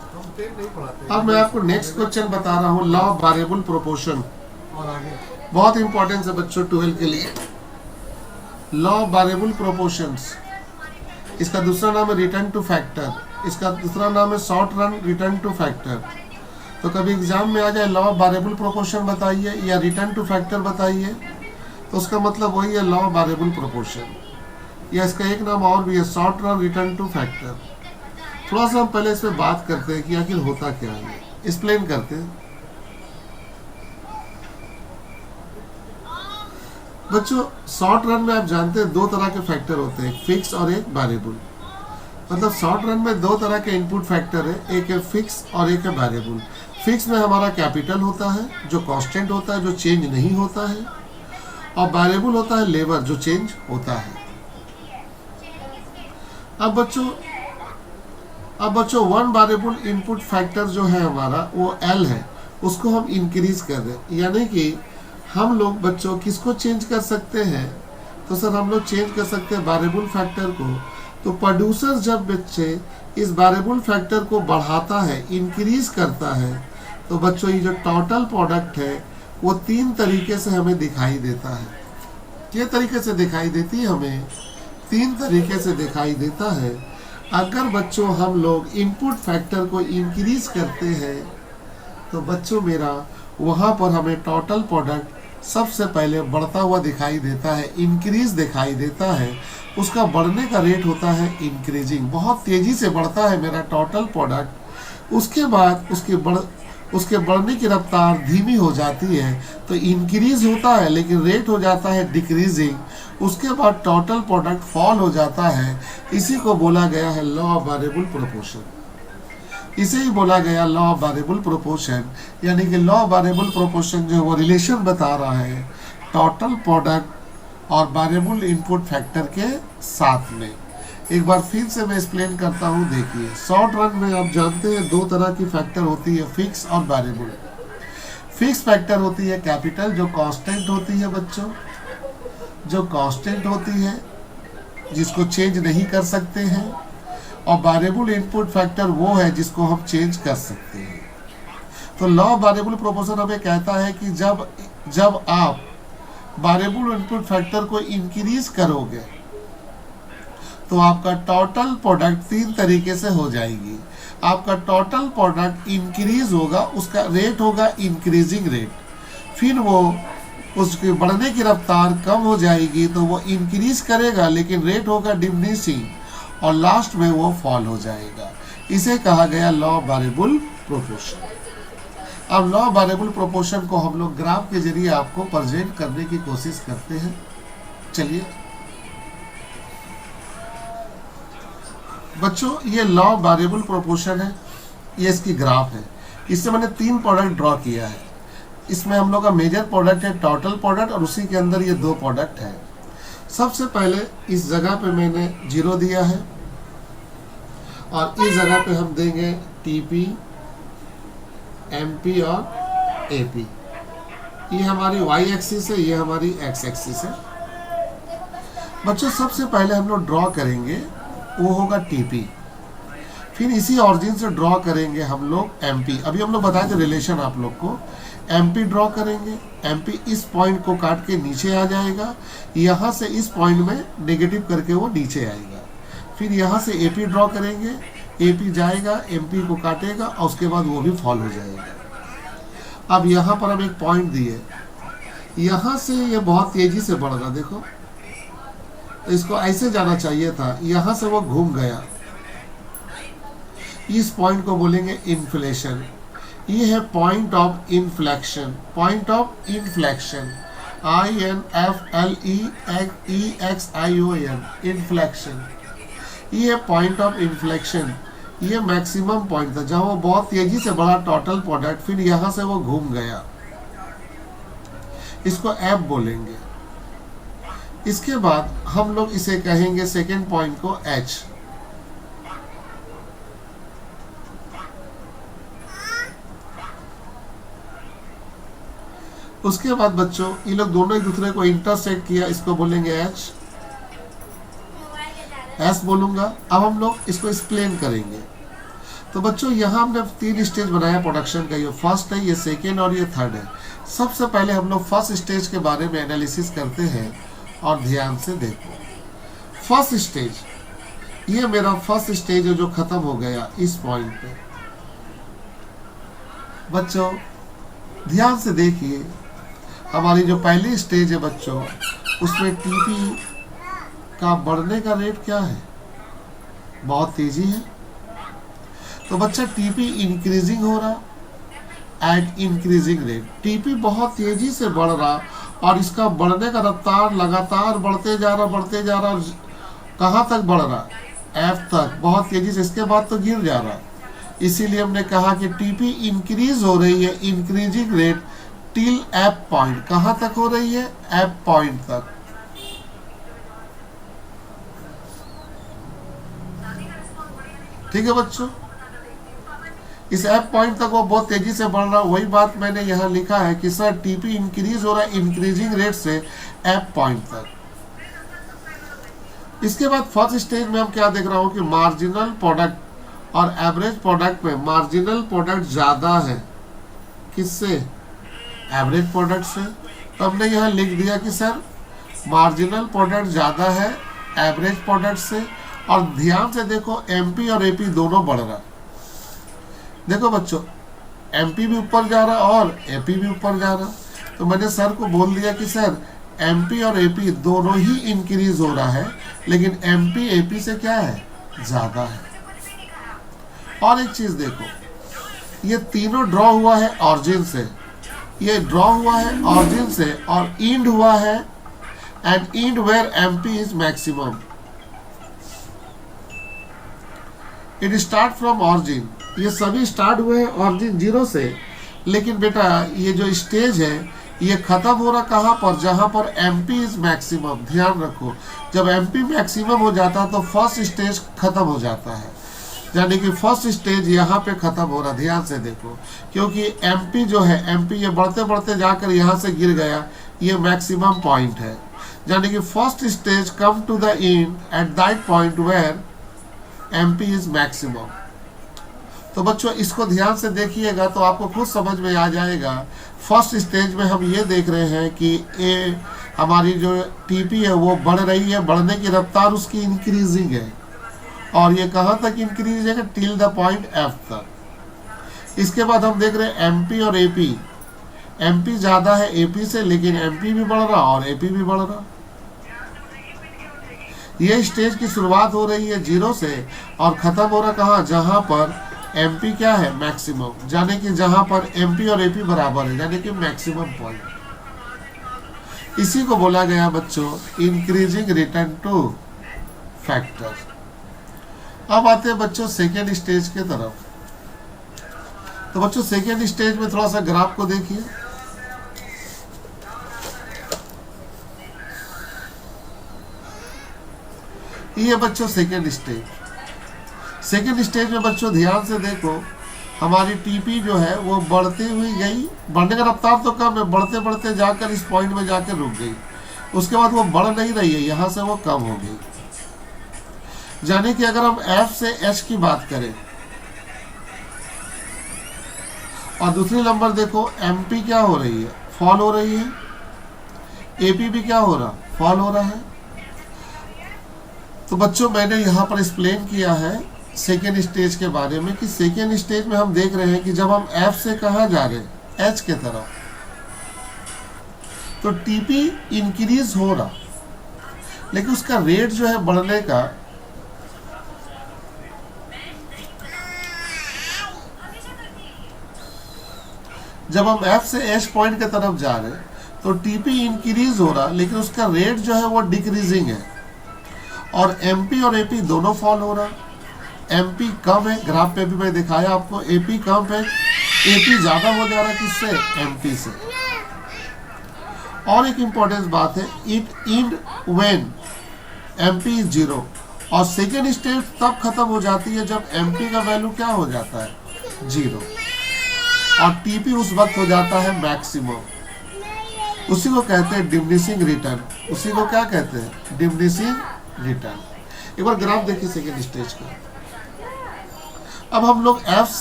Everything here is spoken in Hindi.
अब मैं आपको नेक्स्ट क्वेश्चन बता रहा हूँ, लॉ ऑफ वेरिएबल प्रोपोर्शन। बहुत इंपॉर्टेंट है बच्चों 12 के लिए। लॉ ऑफ वेरिएबल प्रोपोर्शंस, इसका दूसरा नाम है रिटर्न टू फैक्टर, इसका दूसरा नाम है short run return two factor. तो कभी एग्जाम में आ जाए लॉ ऑफ वेरिएबल प्रोपोर्शन बताइए या रिटर्न टू फैक्टर बताइए, तो उसका मतलब वही है लॉ ऑफ वेरिएबल प्रोपोर्शन, या इसका एक नाम और भी है short run return two factor. थोड़ा सा हम पहले इस पर बात करते हैं कि आखिर होता क्या है, एक्सप्लेन करते हैं। बच्चों शॉर्ट रन में आप जानते हैं दो तरह के फैक्टर होते हैं, एक फिक्स और एक वेरिएबल। मतलब शॉर्ट रन में दो तरह के इनपुट फैक्टर है, एक है फिक्स और एक है वेरिएबल। फिक्स में हमारा कैपिटल होता है जो कांस्टेंट होता है, जो चेंज नहीं होता है, और वेरिएबल होता है लेबर, जो चेंज होता है। अब बच्चों वन वेरिएबल इनपुट फैक्टर जो है हमारा वो एल है, उसको हम इंक्रीज कर रहे हैं। यानी कि हम लोग बच्चों किसको चेंज कर सकते हैं, तो सर हम लोग चेंज कर सकते हैं वेरिएबल फैक्टर को। तो प्रोड्यूसर जब बच्चे इस वेरिएबल फैक्टर को बढ़ाता है, इंक्रीज करता है, तो बच्चों ये जो टोटल प्रोडक्ट है वो तीन तरीके से हमें दिखाई देता है। किस तरीके से दिखाई देती है हमें? तीन तरीके से दिखाई देता है। अगर बच्चों हम लोग इनपुट फैक्टर को इंक्रीज करते हैं तो बच्चों मेरा वहाँ पर हमें टोटल प्रोडक्ट सबसे पहले बढ़ता हुआ दिखाई देता है, इंक्रीज दिखाई देता है। उसका बढ़ने का रेट होता है इंक्रीजिंग, बहुत तेज़ी से बढ़ता है मेरा टोटल प्रोडक्ट। उसके बाद उसके बढ़ने की रफ्तार धीमी हो जाती है, तो इंक्रीज होता है लेकिन रेट हो जाता है डिक्रीजिंग। उसके बाद टोटल प्रोडक्ट फॉल हो जाता है। इसी को बोला गया है लॉ ऑफ वेरिएबल प्रोपोर्शन। इसे ही बोला गया लॉ ऑफ वेरिएबल प्रोपोर्शन, यानी कि लॉ ऑफ वेरिएबल प्रोपोर्शन जो वो रिलेशन बता रहा है टोटल प्रोडक्ट और वेरिएबल इनपुट फैक्टर के साथ में। एक बार फिर से मैं एक्सप्लेन करता हूँ। देखिए शॉर्ट रन में आप जानते हैं दो तरह की फैक्टर होती है, फिक्स और वेरिएबल। फिक्स फैक्टर होती है कैपिटल, जो कांस्टेंट होती है बच्चों, जो कांस्टेंट होती है, जिसको चेंज नहीं कर सकते हैं। और वेरिएबल इनपुट फैक्टर वो है जिसको हम चेंज कर सकते हैं। तो लॉ ऑफ वेरिएबल प्रोपोर्शन हमें कहता है कि जब आप वेरिएबल इनपुट फैक्टर को इंक्रीज करोगे तो आपका टोटल प्रोडक्ट तीन तरीके से हो जाएगी। आपका टोटल प्रोडक्ट इंक्रीज होगा, उसका रेट होगा इंक्रीजिंग रेट, फिर वो उसके बढ़ने की रफ्तार कम हो जाएगी तो वो इंक्रीज करेगा लेकिन रेट होगा डिमिनिशिंग, और लास्ट में वो फॉल हो जाएगा। इसे कहा गया लॉ ऑफ वेरिएबल प्रोपोर्शन। अब लॉ ऑफ वेरिएबल प्रोपोर्शन को हम लोग ग्राफ के जरिए आपको प्रेजेंट करने की कोशिश करते हैं। चलिए बच्चों, ये लॉ ऑफ वेरिएबल प्रोपोर्शन है, ये इसकी ग्राफ है। इससे मैंने तीन प्रोडक्ट ड्रॉ किया है। इसमें हम लोग का मेजर प्रोडक्ट है टोटल प्रोडक्ट, और उसी के अंदर ये दो प्रोडक्ट है। सबसे पहले इस जगह पे मैंने 0 दिया है, और इस जगह पे हम देंगे टीपी, एमपी और एपी। ये हमारी वाई एक्सिस है, ये हमारी एक्स एक्सिस है। बच्चों सबसे पहले हम लोग ड्रॉ करेंगे वो होगा टीपी, फिर इसी ऑरिजिन से ड्रॉ करेंगे हम लोग एमपी। अभी हम लोग बताए थे रिलेशन आप लोग को। एमपी ड्रॉ करेंगे, एमपी इस पॉइंट को काट के नीचे आ जाएगा, यहाँ से इस पॉइंट में नेगेटिव करके वो नीचे आएगा। फिर यहाँ से एपी ड्रॉ करेंगे, एपी जाएगा, एमपी को काटेगा, और उसके बाद वो भी फॉल हो जाएगा। अब यहाँ पर हम एक पॉइंट दिए, यहाँ से ये बहुत तेजी से बढ़ रहा, देखो इसको ऐसे जाना चाहिए था, यहाँ से वो घूम गया। इस पॉइंट को बोलेंगे इन्फ्लेशन। ये है point of inflection, point of inflection, INFLEXION, inflection. ये है पॉइंट ऑफ इन्फ्लेक्शन। ये मैक्सिमम पॉइंट था जहाँ वो बहुत तेजी से बढ़ा टोटल प्रोडक्ट, फिर यहाँ से वो घूम गया, इसको एफ बोलेंगे। इसके बाद हम लोग इसे कहेंगे सेकेंड पॉइंट को एच। उसके बाद बच्चों ये लोग दोनों एक दूसरे को इंटरसेक्ट किया, इसको बोलेंगे एच, एस बोलूंगा। अब हम लोग इसको एक्सप्लेन करेंगे। तो बच्चों यहाँ हमने 3 स्टेज बनाया प्रोडक्शन का, ये फर्स्ट है, ये सेकेंड और ये थर्ड है। सबसे पहले हम लोग फर्स्ट स्टेज के बारे में एनालिसिस करते हैं और ध्यान से देखो। फर्स्ट स्टेज, ये मेरा फर्स्ट स्टेज है जो खत्म हो गया इस पॉइंट पे। बच्चों ध्यान से देखिए, हमारी जो पहली स्टेज है बच्चों, उसमें टीपी का बढ़ने का रेट क्या है? बहुत तेजी है। तो बच्चा टीपी इंक्रीजिंग हो रहा एट इंक्रीजिंग रेट, टीपी बहुत तेजी से बढ़ रहा और इसका बढ़ने का रफ्तार लगातार बढ़ते जा रहा। कहाँ तक बढ़ रहा? एफ तक, बहुत तेजी से। इसके बाद तो गिर जा रहा। इसीलिए हमने कहा कि टीपी इंक्रीज हो रही है, increasing rate till F point. कहाँ तक हो रही है? एफ पॉइंट तक। ठीक है बच्चों, इस एफ पॉइंट तक वो बहुत तेजी से बढ़ रहा। वही बात मैंने यहाँ लिखा है कि सर टीपी इंक्रीज हो रहा है इंक्रीजिंग रेट से एफ पॉइंट तक। इसके बाद फर्स्ट स्टेज में हम क्या देख रहा हूँ कि मार्जिनल प्रोडक्ट और एवरेज प्रोडक्ट में मार्जिनल प्रोडक्ट ज़्यादा है। किससे? एवरेज प्रोडक्ट से। तो हमने यहाँ लिख दिया कि सर मार्जिनल प्रोडक्ट ज़्यादा है एवरेज प्रोडक्ट से। और ध्यान से देखो, एमपी और एपी दोनों बढ़ रहा। देखो बच्चों, एमपी भी ऊपर जा रहा और एपी भी ऊपर जा रहा। तो मैंने सर को बोल दिया कि सर एमपी और एपी दोनों ही इंक्रीज हो रहा है, लेकिन एमपी एपी से क्या है? ज़्यादा है। और एक चीज़ देखो, ये तीनों ड्रॉ हुआ है ऑरिजिन से, ये ड्रॉ हुआ है ऑरिजिन से और इंड हुआ है and end where MP is maximum. It start from origin, ये सभी स्टार्ट हुए हैं ऑरिजिन 0 से। लेकिन बेटा ये जो स्टेज है ये खत्म हो रहा कहाँ पर? जहाँ पर एमपी इज मैक्सिमम। ध्यान रखो, जब एमपी मैक्सिमम हो जाता है तो फर्स्ट स्टेज खत्म हो जाता है, यानी कि फर्स्ट स्टेज यहाँ पे खत्म हो रहा। ध्यान से देखो, क्योंकि एमपी जो है, एमपी ये बढ़ते बढ़ते जाकर यहाँ से गिर गया, ये मैक्सिमम पॉइंट है। यानी कि first stage come to the end at that point where MP is maximum. तो बच्चों इसको ध्यान से देखिएगा तो आपको खुद समझ में आ जाएगा। फर्स्ट स्टेज में हम ये देख रहे हैं कि ए हमारी जो टीपी है वो बढ़ रही है, बढ़ने की रफ्तार उसकी इंक्रीजिंग है। और ये कहाँ तक इंक्रीज है? टिल द पॉइंट एफ तक। इसके बाद हम देख रहे हैं एमपी और एपी। एमपी ज़्यादा है एपी से, लेकिन एमपी भी बढ़ रहा और एपी भी बढ़ रहा। ये स्टेज की शुरुआत हो रही है 0 से और ख़त्म हो रहा कहाँ? जहाँ पर एमपी क्या है? मैक्सिमम, यानी कि जहाँ पर एमपी और एपी बराबर है, यानी कि मैक्सिमम पॉइंट। इसी को बोला गया बच्चों इंक्रीजिंग रिटर्न टू फैक्टर। अब आते हैं बच्चों सेकेंड स्टेज के तरफ। तो बच्चों सेकेंड स्टेज में थोड़ा सा ग्राफ को देखिए। ये बच्चों सेकेंड स्टेज। सेकेंड स्टेज में बच्चों ध्यान से देखो, हमारी टीपी जो है वो बढ़ती हुई गई, बढ़ने का रफ्तार तो कम है, बढ़ते बढ़ते जाकर इस पॉइंट में जाकर रुक गई। उसके बाद वो बढ़ नहीं रही है, यहाँ से वो कम हो गई। यानी कि अगर हम एफ से एच की बात करें और दूसरी नंबर देखो, एमपी क्या हो रही है? फॉल हो रही है। एपी भी क्या हो रहा? फॉल हो रहा है। तो बच्चों मैंने यहाँ पर एक्सप्लेन किया है सेकेंड स्टेज के बारे में कि सेकेंड स्टेज में हम देख रहे हैं कि जब हम एफ से कहाँ जा रहे हैं? एच के तरफ, तो टीपी इंक्रीज हो रहा, लेकिन उसका रेट जो है बढ़ने का जब हम एफ से एच पॉइंट के तरफ जा रहे हैं तो टीपी इंक्रीज हो रहा, लेकिन उसका रेट जो है वो डिक्रीजिंग है। और एमपी और एपी दोनों फॉल हो रहा। एमपी कम है, ग्राफ पे भी मैं दिखाया आपको, एपी कम है, एपी ज़्यादा हो जा रहा है। किससे? एमपी से। और एक इम्पोर्टेंट बात है, it end when MP is 0। और सेकेंड स्टेज तब खत्म हो जाती है जब एमपी का वैल्यू क्या हो जाता है? 0। और टीपी उस वक्त हो जाता है मैक्सिमम। उसी को कहते हैं डिमिनिशिंग रिटर्न। उसी को क्या कहते हैं? Diminishing return. एक बार ग्राफ देखिए सेकेंड स्टेज का। अब हम लोग एफ से